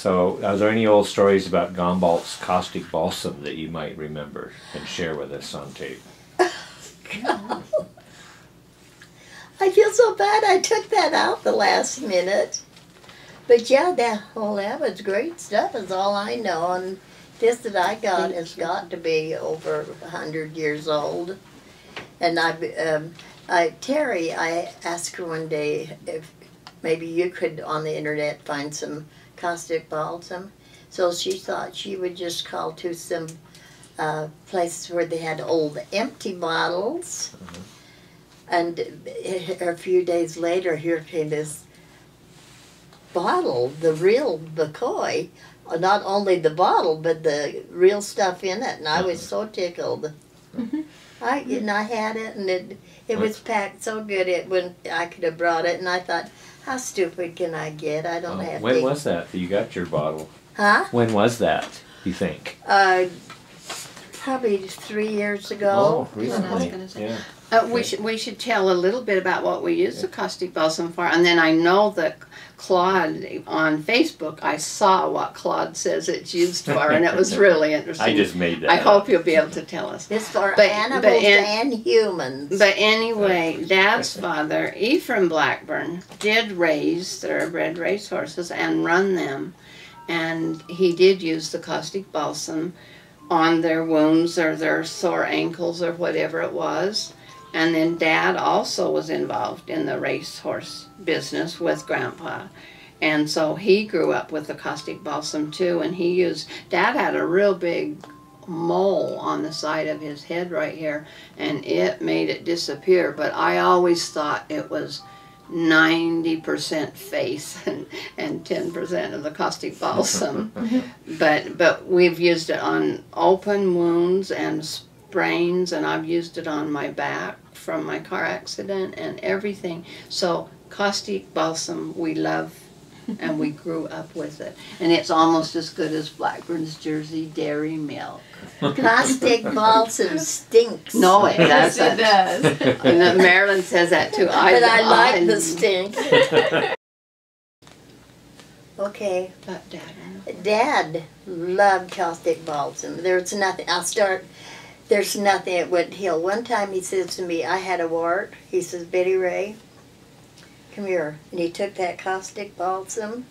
So, are there any old stories about Gombalt's caustic balsam that you might remember and share with us on tape? I feel so bad I took that out the last minute. But yeah, that was great stuff is all I know. And this that I got has got to be over 100 years old. And Terry, I asked her one day if maybe you could on the internet find some caustic balsam. So she thought she would just call to some places where they had old empty bottles. Mm-hmm. And a few days later, here came this bottle, the real McCoy, not only the bottle, but the real stuff in it. And I was so tickled. Mm-hmm. I had it, and it was packed so good when I could have brought it. And I thought, how stupid can I get? I don't have to. When was that you got your bottle? Huh? When was that, you think? Probably 3 years ago. Oh, recently. Yeah. We should tell a little bit about what we use the caustic balsam for, and then I know that Claude on Facebook, I saw what Claude says it's used for, and it was really interesting. I just made that. I hope you'll be able to tell us. It's for animals and humans. But anyway, Dad's father, Ephraim Blackburn, did raise thoroughbred racehorses and run them, and he did use the caustic balsam on their wounds or their sore ankles or whatever it was. And then Dad also was involved in the racehorse business with Grandpa. And so he grew up with the caustic balsam too, and Dad had a real big mole on the side of his head right here, and it made it disappear. But I always thought it was 90% faith and 10% of the caustic balsam. but we've used it on open wounds and sprains, and I've used it on my back from my car accident and everything. So caustic balsam we love, and we grew up with it, and it's almost as good as Blackburn's Jersey dairy milk. Caustic balsam stinks. No, it doesn't. Yes, it does. And Marilyn says that too. But I like the stink. Okay. But Dad loved caustic balsam. There's nothing. There's nothing it wouldn't heal. One time he says to me, I had a wart. He says, Betty Ray, come here. And he took that caustic balsam,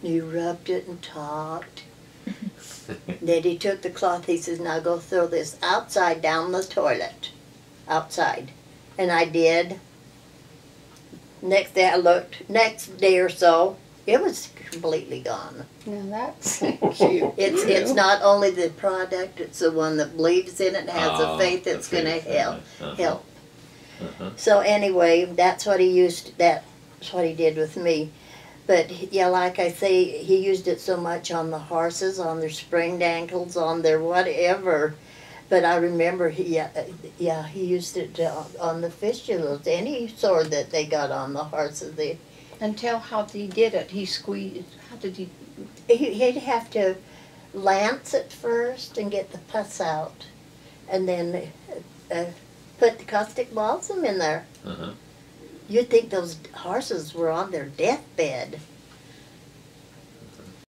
and he rubbed it and talked. Then he took the cloth, he says, now go throw this outside down the toilet. Outside. And I did. Next day I looked, next day or so, it was completely gone. Now that's cute. It's not only the product, it's the one that believes in it, has a faith that's going to help. So anyway, that's what he used, that's what he did with me. But yeah, like I say, he used it so much on the horses, on their sprained ankles, on their whatever. But I remember, he used it on the fistulas, any sore that they got on the horses. And tell how he did it. He squeezed, how did he? He'd have to lance it first and get the pus out. And then put the caustic balsam in there. You'd think those horses were on their deathbed.